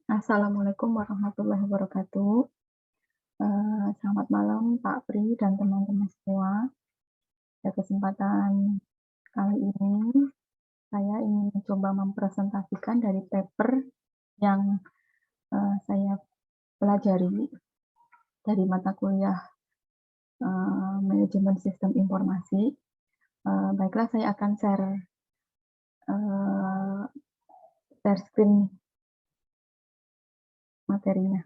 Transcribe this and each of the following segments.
Assalamualaikum warahmatullahi wabarakatuh. Selamat malam Pak Pri dan teman-teman semua. Pada kesempatan kali ini, saya ingin mencoba mempresentasikan dari paper yang saya pelajari dari mata kuliah Manajemen Sistem Informasi. Baiklah, saya akan share screen materinya.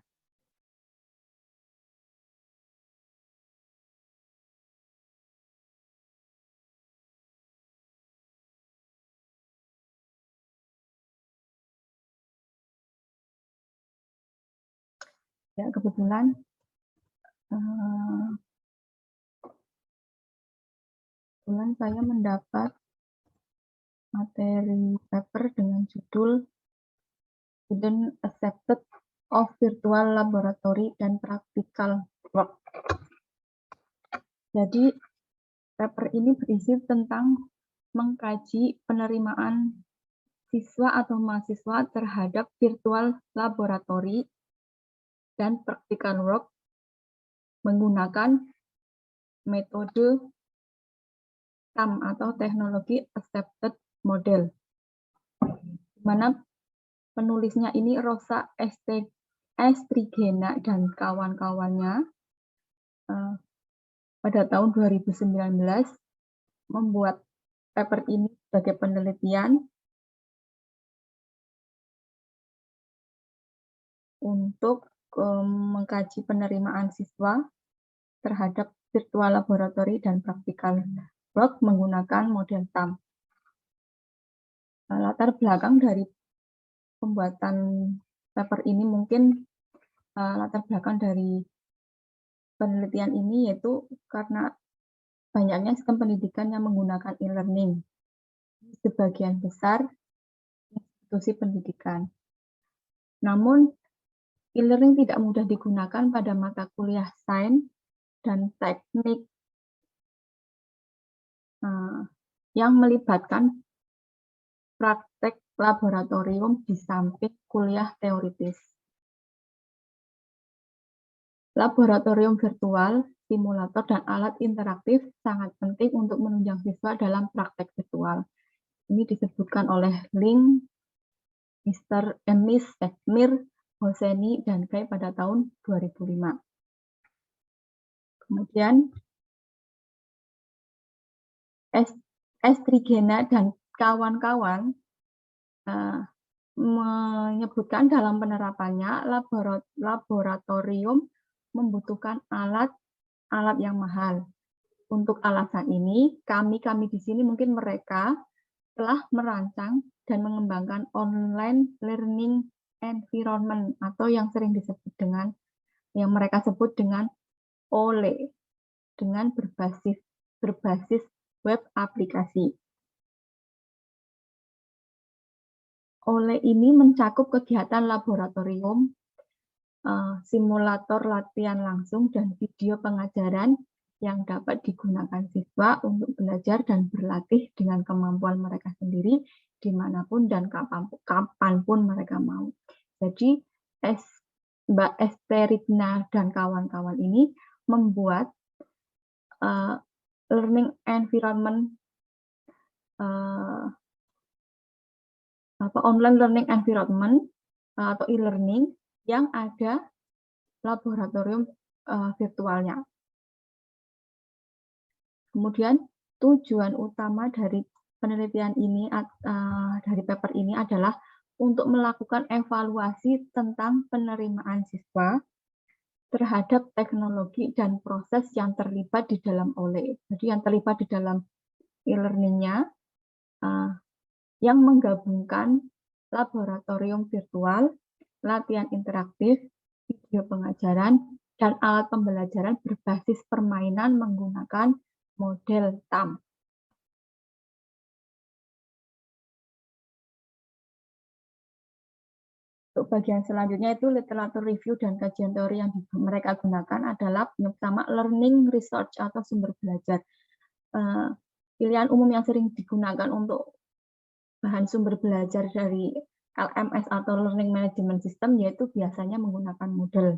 Ya, kebetulan saya mendapat materi paper dengan judul Student Accepted of Virtual Laboratory and Practical Work. Jadi, paper ini berisi tentang mengkaji penerimaan siswa atau mahasiswa terhadap virtual laboratory dan practical work menggunakan metode TAM atau teknologi accepted model. Di mana penulisnya ini Rosa Estrigena dan kawan-kawannya pada tahun 2019 membuat paper ini sebagai penelitian untuk mengkaji penerimaan siswa terhadap virtual laboratory dan practical work menggunakan model TAM. Latar belakang dari pembuatan paper ini mungkin latar belakang dari penelitian ini yaitu karena banyaknya sistem pendidikan yang menggunakan e-learning di sebagian besar institusi pendidikan. Namun, e-learning tidak mudah digunakan pada mata kuliah sains dan teknik yang melibatkan praktek laboratorium di samping kuliah teoritis. Laboratorium virtual, simulator, dan alat interaktif sangat penting untuk menunjang siswa dalam praktek virtual. Ini disebutkan oleh Ling, Mr. Emis, Mir, Hosseini, dan Kai pada tahun 2005. Kemudian, Estrigena dan kawan-kawan menyebutkan dalam penerapannya laboratorium membutuhkan alat yang mahal. Untuk alasan ini, kami di sini mungkin mereka telah merancang dan mengembangkan online learning environment atau yang sering disebut dengan yang mereka sebut dengan OLE dengan berbasis web aplikasi. OLE ini mencakup kegiatan laboratorium, simulator latihan langsung, dan video pengajaran yang dapat digunakan siswa untuk belajar dan berlatih dengan kemampuan mereka sendiri dimanapun dan kapanpun mereka mau. Jadi, Mbak Esterina dan kawan-kawan ini membuat learning environment online learning environment atau e-learning yang ada laboratorium virtualnya. Kemudian tujuan utama dari penelitian ini dari paper ini adalah untuk melakukan evaluasi tentang penerimaan siswa terhadap teknologi dan proses yang terlibat di dalam OLE. Jadi yang terlibat di dalam e-learning-nya yang menggabungkan laboratorium virtual, latihan interaktif, video pengajaran, dan alat pembelajaran berbasis permainan menggunakan model TAM. Untuk bagian selanjutnya itu literatur review dan kajian teori yang mereka gunakan adalah yang pertama learning research atau sumber belajar. Pilihan umum yang sering digunakan untuk bahan sumber belajar dari LMS atau Learning Management System, yaitu biasanya menggunakan Moodle.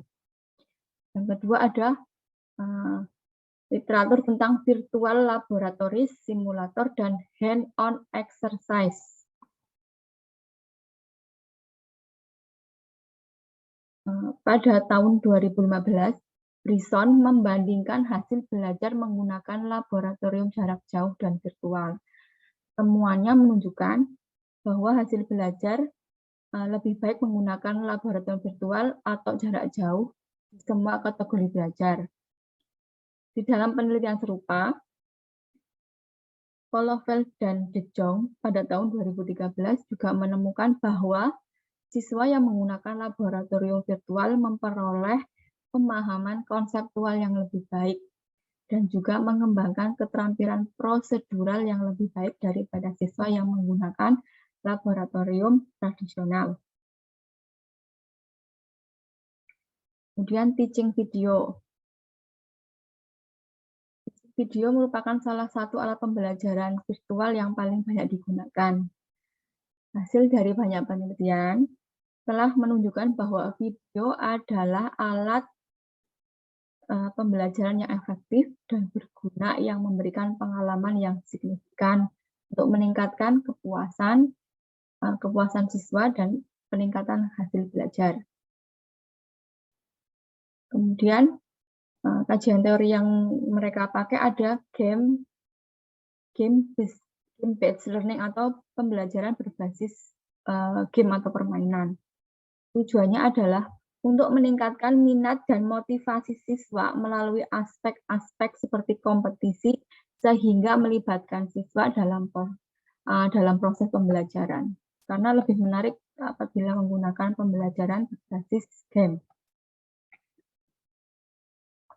Yang kedua ada literatur tentang virtual laboratories, simulator, dan hand-on exercise. Pada tahun 2015, Bryson membandingkan hasil belajar menggunakan laboratorium jarak jauh dan virtual. Temuannya menunjukkan bahwa hasil belajar lebih baik menggunakan laboratorium virtual atau jarak jauh di semua kategori belajar. Di dalam penelitian serupa, Koloveld dan De Jong pada tahun 2013 juga menemukan bahwa siswa yang menggunakan laboratorium virtual memperoleh pemahaman konseptual yang lebih baik dan juga mengembangkan keterampilan prosedural yang lebih baik daripada siswa yang menggunakan laboratorium tradisional. Kemudian teaching video. Video merupakan salah satu alat pembelajaran virtual yang paling banyak digunakan. Hasil dari banyak penelitian telah menunjukkan bahwa video adalah alat pembelajaran yang efektif dan berguna yang memberikan pengalaman yang signifikan untuk meningkatkan kepuasan siswa dan peningkatan hasil belajar. Kemudian kajian teori yang mereka pakai ada game-based learning atau pembelajaran berbasis game atau permainan. Tujuannya adalah untuk meningkatkan minat dan motivasi siswa melalui aspek-aspek seperti kompetisi sehingga melibatkan siswa dalam proses pembelajaran. Karena lebih menarik apabila menggunakan pembelajaran berbasis game.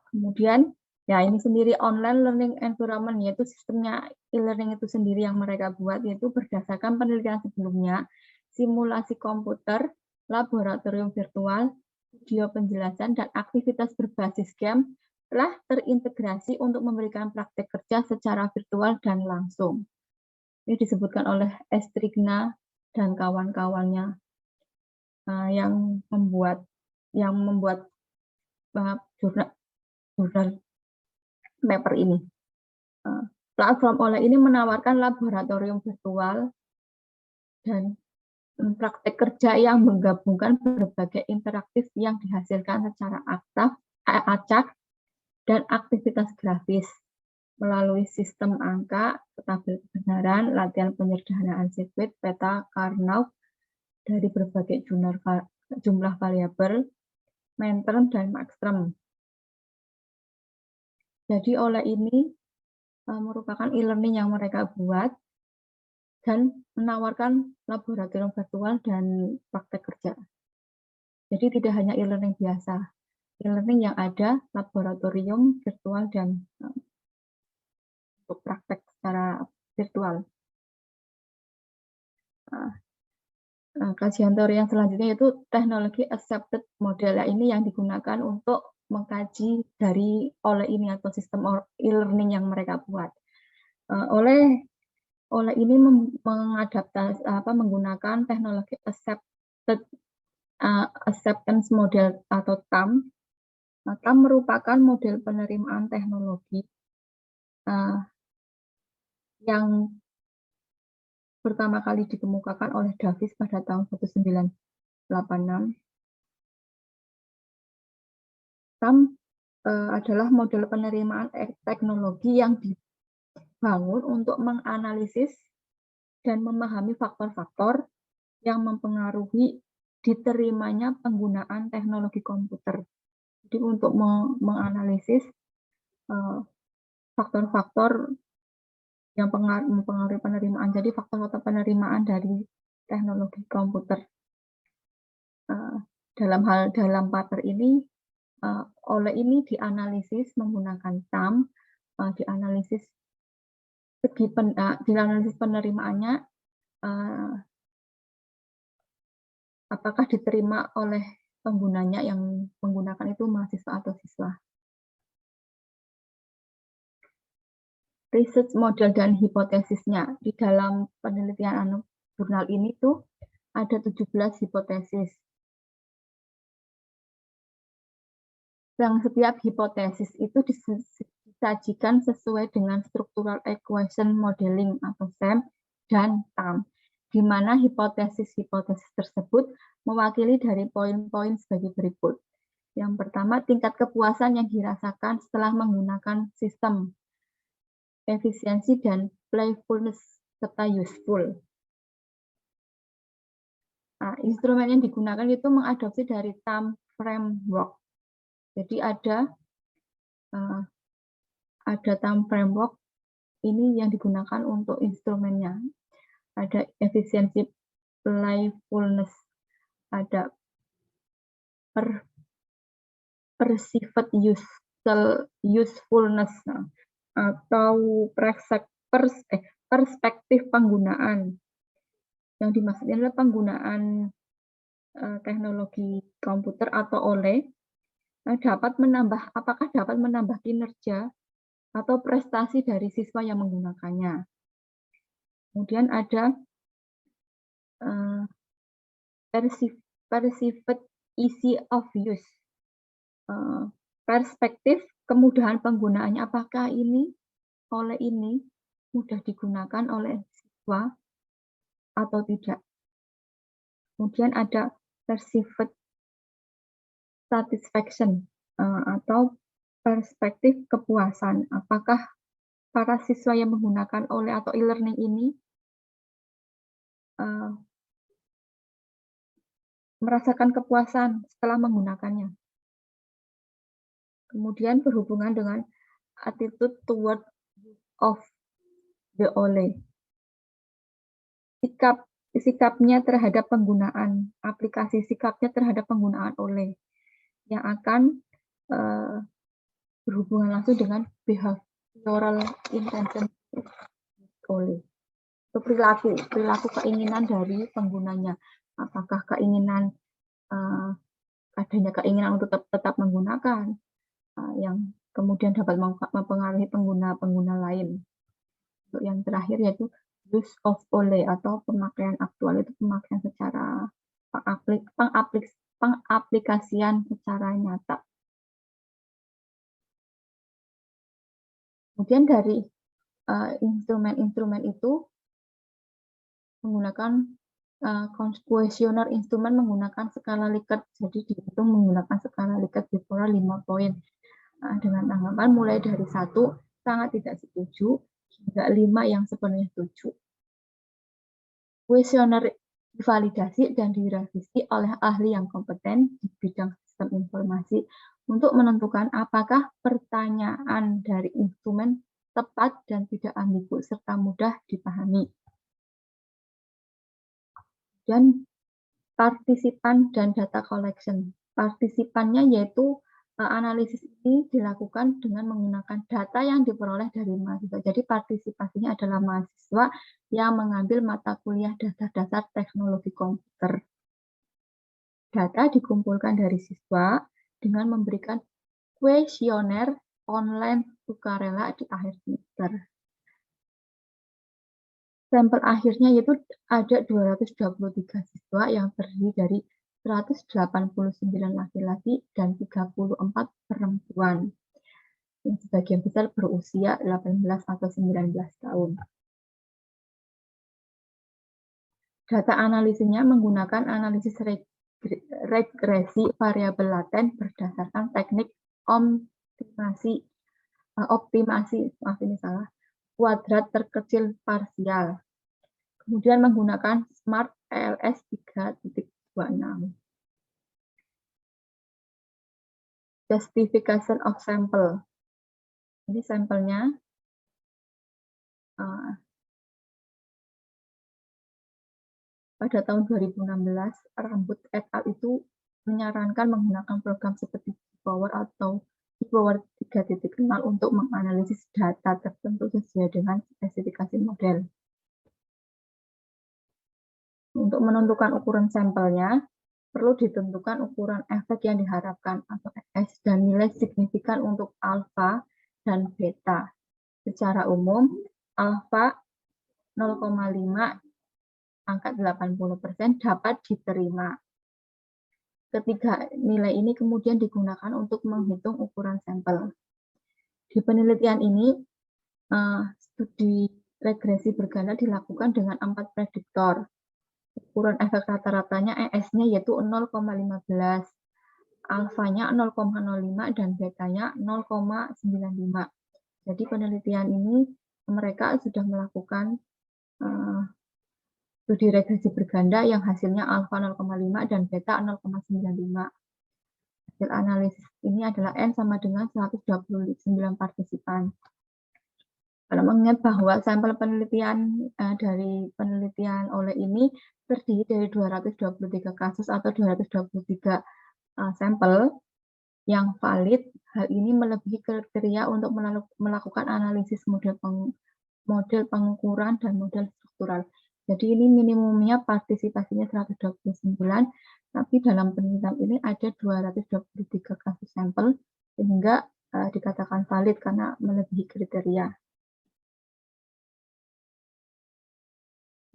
Kemudian, ya ini sendiri online learning environment, yaitu sistemnya e-learning itu sendiri yang mereka buat, yaitu berdasarkan penelitian sebelumnya, simulasi komputer, laboratorium virtual, video penjelasan, dan aktivitas berbasis game telah terintegrasi untuk memberikan praktek kerja secara virtual dan langsung. Ini disebutkan oleh Estrigna dan kawan-kawannya yang membuat jurnal paper ini. Platform OLE ini menawarkan laboratorium virtual dan praktek kerja yang menggabungkan berbagai interaktif yang dihasilkan secara acak dan aktivitas grafis melalui sistem angka, tabel kebenaran, latihan penyederhanaan sirkuit, peta Karnaugh dari berbagai jumlah variabel, Minterm dan Maxterm. Jadi OLE ini merupakan e-learning yang mereka buat dan menawarkan laboratorium virtual dan praktek kerja. Jadi tidak hanya e-learning biasa, e-learning yang ada laboratorium virtual dan untuk praktek secara virtual. Kajian teori yang selanjutnya yaitu teknologi accepted model. Ini yang digunakan untuk mengkaji dari OLE ini atau sistem e-learning yang mereka buat. OLE ini mengadaptasi menggunakan teknologi acceptance model atau TAM. TAM merupakan model penerimaan teknologi yang pertama kali dikemukakan oleh Davis pada tahun 1986. TAM adalah model penerimaan teknologi yang dibangun untuk menganalisis dan memahami faktor-faktor yang mempengaruhi diterimanya penggunaan teknologi komputer. Jadi untuk menganalisis faktor-faktor yang mempengaruhi penerimaan. Jadi faktor-faktor penerimaan dari teknologi komputer. Dalam paper ini, OLE ini dianalisis menggunakan TAM, dianalisis penerimaannya, apakah diterima oleh penggunanya yang menggunakan itu mahasiswa atau siswa. Research model dan hipotesisnya di dalam penelitian jurnal ini tuh ada 17 hipotesis. Yang setiap hipotesis itu disajikan sesuai dengan structural equation modeling atau SEM dan TAM, di mana hipotesis-hipotesis tersebut mewakili dari poin-poin sebagai berikut. Yang pertama, tingkat kepuasan yang dirasakan setelah menggunakan sistem, efisiensi dan playfulness serta useful. Nah, instrumen yang digunakan itu mengadopsi dari TAM framework. Jadi ada TAM framework ini yang digunakan untuk instrumennya. Ada efisiensi, playfulness, ada perceived usefulness, atau perspektif penggunaan. Yang dimaksud adalah penggunaan teknologi komputer atau OLE apakah dapat menambah kinerja atau prestasi dari siswa yang menggunakannya. Kemudian ada perceived ease of use, perspektif kemudahan penggunaannya, apakah OLE ini mudah digunakan oleh siswa atau tidak. Kemudian ada perceived satisfaction atau perspektif kepuasan, apakah para siswa yang menggunakan OLE atau e-learning ini merasakan kepuasan setelah menggunakannya. Kemudian berhubungan dengan attitude toward of the OLE. Sikapnya terhadap penggunaan aplikasi, sikapnya terhadap penggunaan OLE yang akan berhubungan langsung dengan behavioral intention OLE. Itu perilaku keinginan dari penggunanya. Apakah adanya keinginan untuk tetap menggunakan, yang kemudian dapat mempengaruhi pengguna lain. Untuk yang terakhir yaitu use of OLE atau pemakaian aktual, itu pemakaian secara pengaplikasian secara nyata. Kemudian dari instrumen-instrumen itu menggunakan kuesioner instrumen menggunakan skala Likert, jadi dihitung menggunakan skala Likert di pola 5 poin. Dengan tanggapan mulai dari 1 sangat tidak setuju hingga 5 yang sepenuhnya setuju. Kuesioner divalidasi dan direvisi oleh ahli yang kompeten di bidang sistem informasi untuk menentukan apakah pertanyaan dari instrumen tepat dan tidak ambigu serta mudah dipahami. Dan partisipan dan data collection. Partisipannya yaitu analisis ini dilakukan dengan menggunakan data yang diperoleh dari mahasiswa. Jadi partisipasinya adalah mahasiswa yang mengambil mata kuliah dasar-dasar teknologi komputer. Data dikumpulkan dari siswa dengan memberikan kuesioner online sukarela di akhir semester. Sampel akhirnya yaitu ada 223 siswa yang terdiri dari 189 laki-laki dan 34 perempuan. Yang sebagian besar berusia 18 atau 19 tahun. Data analisisnya menggunakan analisis regresi variabel laten berdasarkan teknik optimasi kuadrat terkecil parsial. Kemudian menggunakan Smart ELS 3.26. Justification of sample. Ini sampelnya pada tahun 2016, Rambut et al. Itu menyarankan menggunakan program seperti Power atau Power 3.0 untuk menganalisis data tertentu sesuai dengan spesifikasi model. Untuk menentukan ukuran sampelnya, perlu ditentukan ukuran efek yang diharapkan atau ES dan nilai signifikan untuk alfa dan beta. Secara umum, alfa 0,5 angka 80% dapat diterima. Ketiga nilai ini kemudian digunakan untuk menghitung ukuran sampel. Di penelitian ini, studi regresi berganda dilakukan dengan 4 prediktor. Ukuran efek rata-ratanya ES-nya yaitu 0,15, alfanya 0,05, dan betanya 0,95. Jadi penelitian ini mereka sudah melakukan studi regresi berganda yang hasilnya alfa 0,5 dan beta 0,95. Hasil analisis ini adalah N sama dengan 129 partisipan. Kalau mengingat bahwa sampel penelitian dari penelitian oleh ini terdiri dari 223 kasus atau 223 sampel yang valid, hal ini melebihi kriteria untuk melakukan analisis model pengukuran dan model struktural. Jadi ini minimumnya partisipasinya 129, tapi dalam penelitian ini ada 223 kasus sampel, sehingga dikatakan valid karena melebihi kriteria.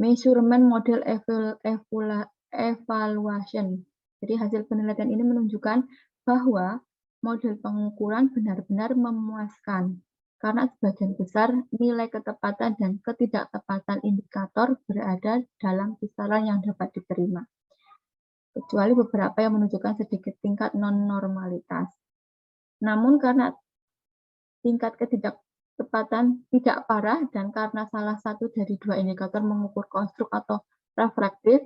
Measurement Model Evaluation. Jadi hasil penelitian ini menunjukkan bahwa model pengukuran benar-benar memuaskan, karena sebagian besar nilai ketepatan dan ketidaktepatan indikator berada dalam kisaran yang dapat diterima, kecuali beberapa yang menunjukkan sedikit tingkat non-normalitas. Namun karena tingkat ketidaktepatan tidak parah dan karena salah satu dari dua indikator mengukur konstruk atau refraktif,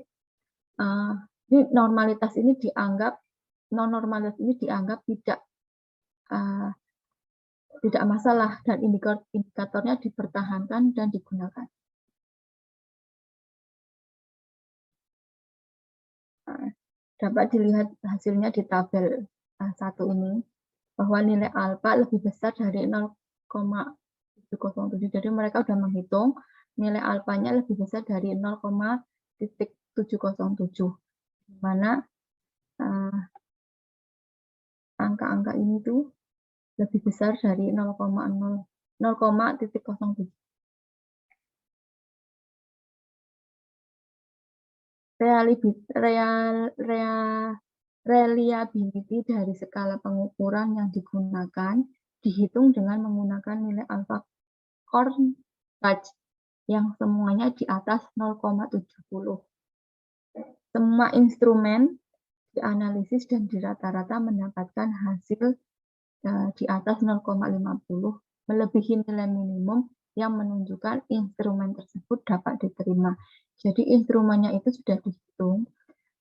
non-normalitas ini dianggap tidak masalah dan indikatornya dipertahankan dan digunakan. Dapat dilihat hasilnya di tabel 1 ini, bahwa nilai alfa lebih besar dari 0,707. Jadi mereka sudah menghitung nilai alfanya lebih besar dari 0,707, di mana angka-angka ini tuh lebih besar dari 0,07. Reliability dari skala pengukuran yang digunakan dihitung dengan menggunakan nilai alfa Cornbach yang semuanya di atas 0,70. Semua instrumen dianalisis dan di rata-rata mendapatkan hasil di atas 0,50, melebihi nilai minimum yang menunjukkan instrumen tersebut dapat diterima. Jadi instrumennya itu sudah dihitung,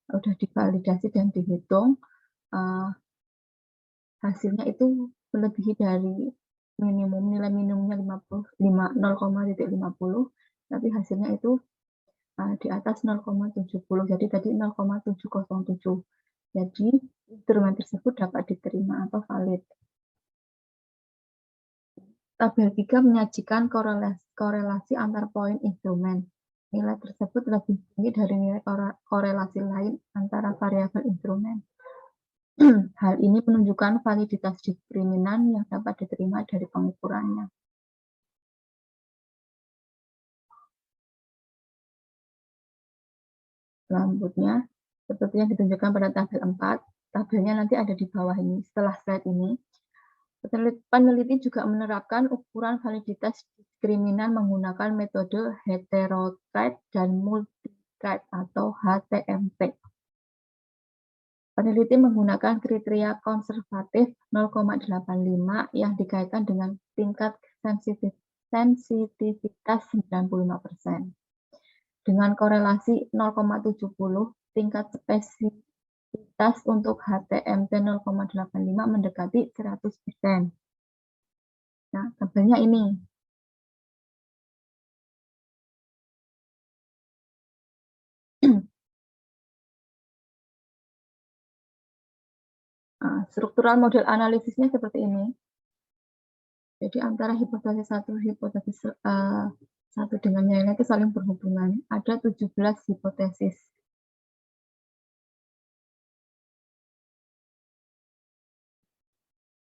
sudah divalidasi dan dihitung, hasilnya itu melebihi dari minimum, nilai minimumnya 0,50, tapi hasilnya itu di atas 0,70. Jadi tadi 0,707. Jadi instrumen tersebut dapat diterima atau valid. Tabel 3 menyajikan korelasi antar poin instrumen. Nilai tersebut lebih tinggi dari nilai korelasi lain antara variabel instrumen. Hal ini menunjukkan validitas diskriminan yang dapat diterima dari pengukurannya. Selanjutnya, seperti yang ditunjukkan pada tabel 4, tabelnya nanti ada di bawah ini, setelah slide ini. Peneliti juga menerapkan ukuran validitas diskriminan menggunakan metode heterotrait dan multitrait atau HTMT. Peneliti menggunakan kriteria konservatif 0,85 yang dikaitkan dengan tingkat sensitivitas 95%. Dengan korelasi 0,70, tingkat spesifitas untuk HTMT 0,85 mendekati 100%. Nah, tabelnya ini. Struktural model analisisnya seperti ini. Jadi antara hipotesis satu dengan yang lain itu saling berhubungan. Ada 17 hipotesis.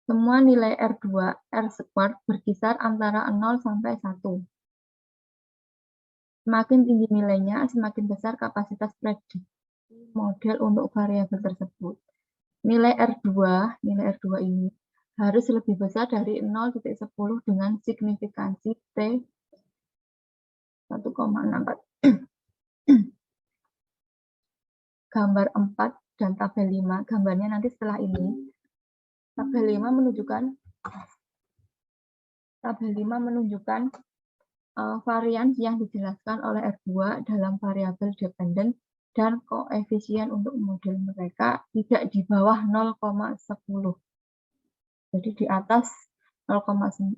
Semua nilai R2, R squared berkisar antara 0 sampai 1. Semakin tinggi nilainya, semakin besar kapasitas prediksi model untuk variabel tersebut. Nilai R2 ini harus lebih besar dari 0,10 dengan signifikansi T 1,64. Gambar 4 dan tabel 5, gambarnya nanti setelah ini. Tabel 5 menunjukkan varian yang dijelaskan oleh R2 dalam variabel dependen dan koefisien untuk model mereka tidak di bawah 0,10. Jadi di atas 0,10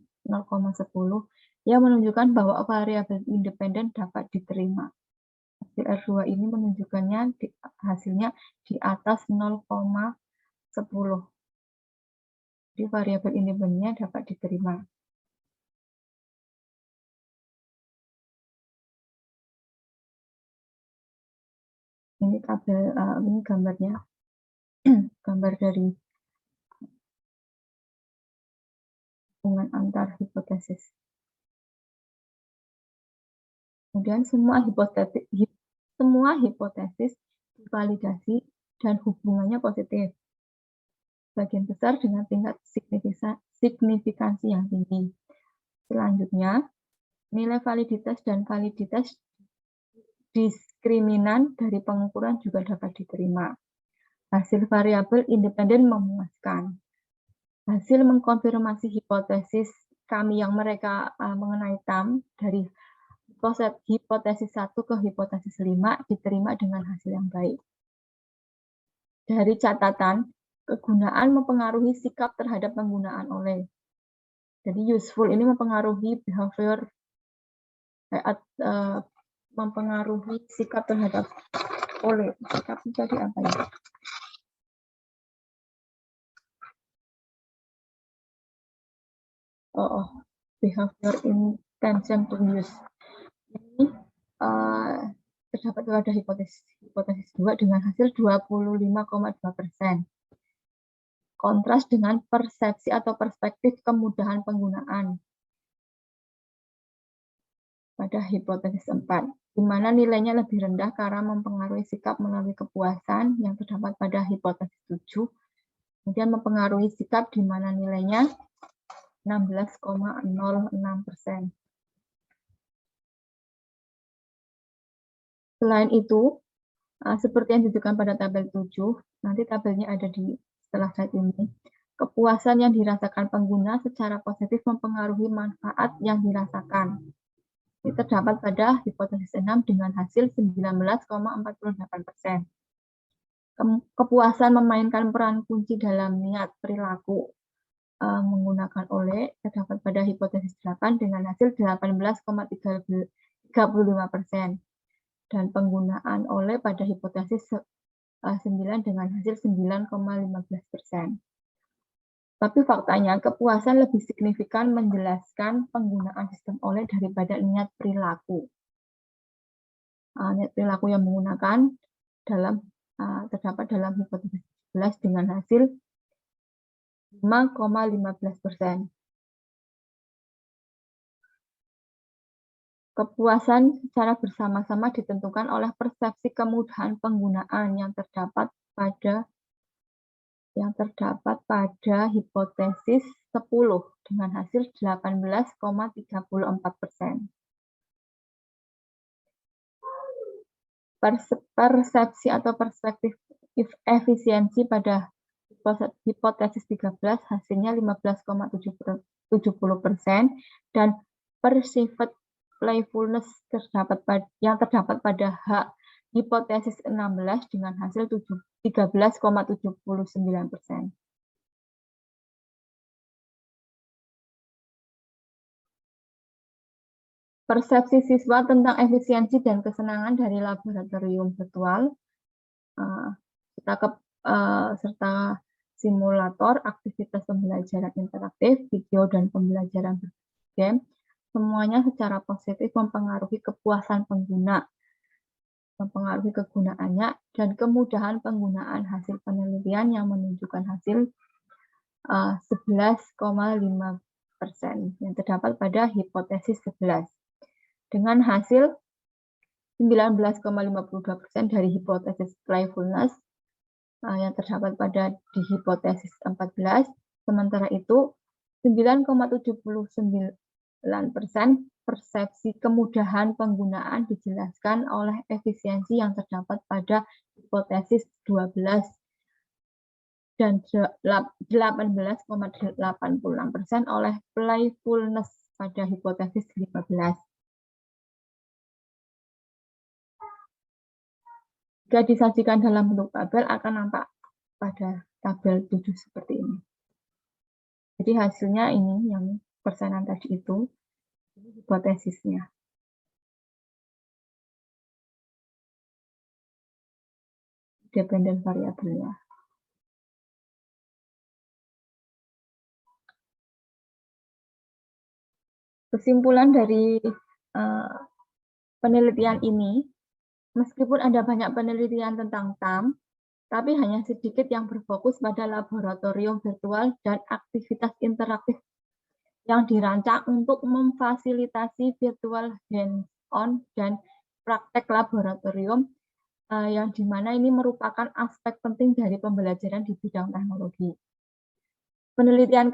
yang menunjukkan bahwa variabel independen dapat diterima. Hasil R2 ini menunjukkannya hasilnya di atas 0,10. Jadi variabel independennya dapat diterima. Ini tabel, ini gambarnya, gambar dari hubungan antar hipotesis. Kemudian semua hipotesis divalidasi dan hubungannya positif. Sebagian besar dengan tingkat signifikansi yang tinggi. Selanjutnya, nilai validitas dan validitas diskriminan dari pengukuran juga dapat diterima. Hasil variabel independen memuaskan. Hasil mengkonfirmasi hipotesis kami yang mereka mengenai TAM dari hipotesis 1 ke hipotesis 5 diterima dengan hasil yang baik. Dari catatan, kegunaan mempengaruhi sikap terhadap penggunaan oleh. Jadi useful ini mempengaruhi behavior, mempengaruhi sikap terhadap oleh. Sikap jadi apa ya? Behavior intention to use. Ini terdapat pada hipotesis 2 dengan hasil 25,2%. Kontras dengan persepsi atau perspektif kemudahan penggunaan pada hipotesis 4, di mana nilainya lebih rendah karena mempengaruhi sikap melalui kepuasan yang terdapat pada hipotesis 7, kemudian mempengaruhi sikap di mana nilainya 16,06%. Selain itu, seperti yang ditunjukkan pada tabel 7, nanti tabelnya ada di setelah slide ini. Kepuasan yang dirasakan pengguna secara positif mempengaruhi manfaat yang dirasakan. Ini terdapat pada hipotesis 6 dengan hasil 19,48%. Kepuasan memainkan peran kunci dalam niat perilaku menggunakan oleh terdapat pada hipotesis 8 dengan hasil 18,35%. Dan penggunaan oleh pada hipotesis 9 dengan hasil 9,15%. Tapi faktanya, kepuasan lebih signifikan menjelaskan penggunaan sistem oleh daripada niat perilaku. Niat perilaku yang menggunakan terdapat dalam hipotesis 11 dengan hasil 5,15%. Kepuasan secara bersama-sama ditentukan oleh persepsi kemudahan penggunaan yang terdapat pada hipotesis 10 dengan hasil 18,34%. Persepsi atau perspektif efisiensi pada hipotesis 13 hasilnya 15,70% dan perceived playfulness yang terdapat pada hipotesis 16 dengan hasil 13,79%. Persepsi siswa tentang efisiensi dan kesenangan dari laboratorium virtual serta simulator, aktivitas pembelajaran interaktif, video dan pembelajaran game, semuanya secara positif mempengaruhi kepuasan pengguna, mempengaruhi kegunaannya, dan kemudahan penggunaan hasil penelitian yang menunjukkan hasil 11,5% yang terdapat pada hipotesis 11. Dengan hasil 19,52% dari hipotesis playfulness yang terdapat pada di hipotesis 14, sementara itu 9,79% persepsi kemudahan penggunaan dijelaskan oleh efisiensi yang terdapat pada hipotesis 12 dan 18,86% oleh playfulness pada hipotesis 15. Jika disajikan dalam bentuk tabel akan nampak pada tabel 7 seperti ini. Jadi hasilnya ini yang persenan tadi itu hipotesisnya. Dependen variabelnya. Kesimpulan dari penelitian ini, meskipun ada banyak penelitian tentang TAM, tapi hanya sedikit yang berfokus pada laboratorium virtual dan aktivitas interaktif yang dirancang untuk memfasilitasi virtual hands-on dan praktek laboratorium yang dimana ini merupakan aspek penting dari pembelajaran di bidang teknologi. Penelitian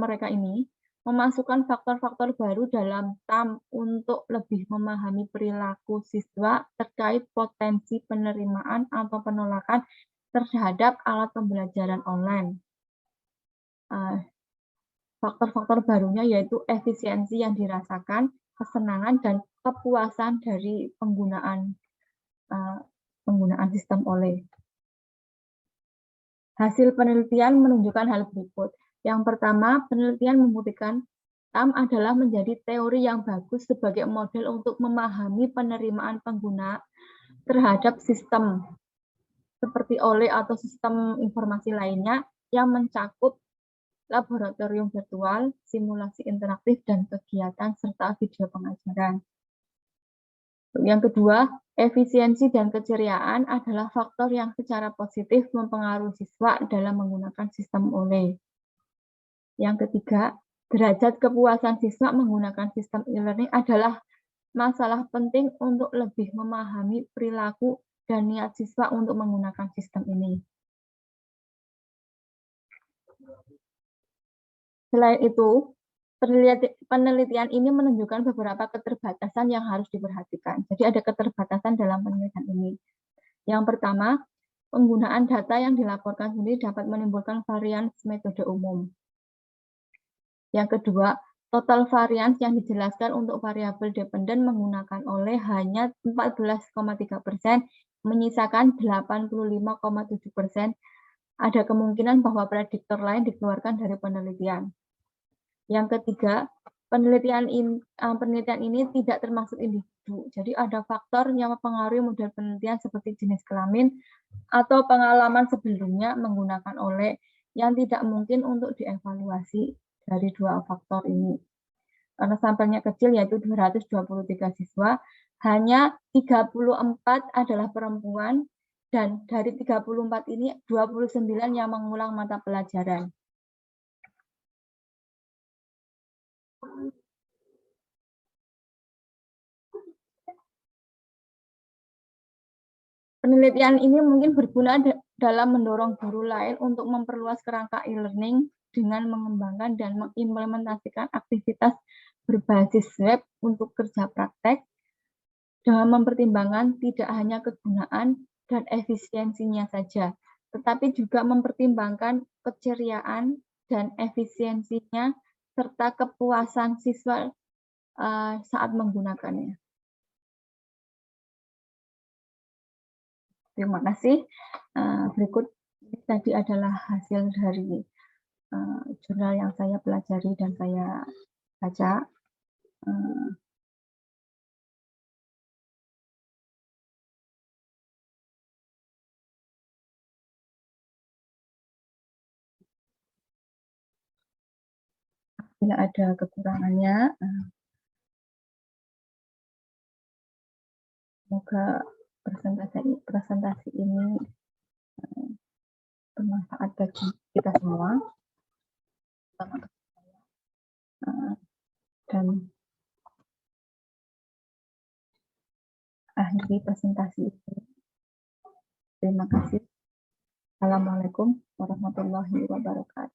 mereka ini memasukkan faktor-faktor baru dalam TAM untuk lebih memahami perilaku siswa terkait potensi penerimaan atau penolakan terhadap alat pembelajaran online. Faktor-faktor barunya yaitu efisiensi yang dirasakan, kesenangan, dan kepuasan dari penggunaan sistem OLE. Hasil penelitian menunjukkan hal berikut. Yang pertama, penelitian membuktikan TAM adalah menjadi teori yang bagus sebagai model untuk memahami penerimaan pengguna terhadap sistem seperti OLE atau sistem informasi lainnya yang mencakup laboratorium virtual, simulasi interaktif, dan kegiatan serta video pengajaran. Yang kedua, efisiensi dan keceriaan adalah faktor yang secara positif mempengaruhi siswa dalam menggunakan sistem OLE. Yang ketiga, derajat kepuasan siswa menggunakan sistem e-learning adalah masalah penting untuk lebih memahami perilaku dan niat siswa untuk menggunakan sistem ini. Selain itu, penelitian ini menunjukkan beberapa keterbatasan yang harus diperhatikan. Jadi ada keterbatasan dalam penelitian ini. Yang pertama, penggunaan data yang dilaporkan sendiri dapat menimbulkan varians metode umum. Yang kedua, total varians yang dijelaskan untuk variabel dependen menggunakan OLE hanya 14,3%, menyisakan 85,7%. Ada kemungkinan bahwa prediktor lain dikeluarkan dari penelitian. Yang ketiga, penelitian ini tidak termasuk individu. Jadi ada faktor yang mempengaruhi model penelitian seperti jenis kelamin atau pengalaman sebelumnya menggunakan OLE yang tidak mungkin untuk dievaluasi dari dua faktor ini. Karena sampelnya kecil yaitu 223 siswa, hanya 34 adalah perempuan dan dari 34 ini 29 yang mengulang mata pelajaran. Penelitian ini mungkin berguna dalam mendorong guru lain untuk memperluas kerangka e-learning dengan mengembangkan dan mengimplementasikan aktivitas berbasis web untuk kerja praktek dengan mempertimbangkan tidak hanya kegunaan dan efisiensinya saja, tetapi juga mempertimbangkan keceriaan dan efisiensinya serta kepuasan siswa saat menggunakannya. Terima kasih. Berikut tadi adalah hasil dari jurnal yang saya pelajari dan saya baca. Bila ada kekurangannya, semoga presentasi ini bermanfaat bagi kita semua. Dan akhiri presentasi itu. Terima kasih. Assalamualaikum warahmatullahi wabarakatuh.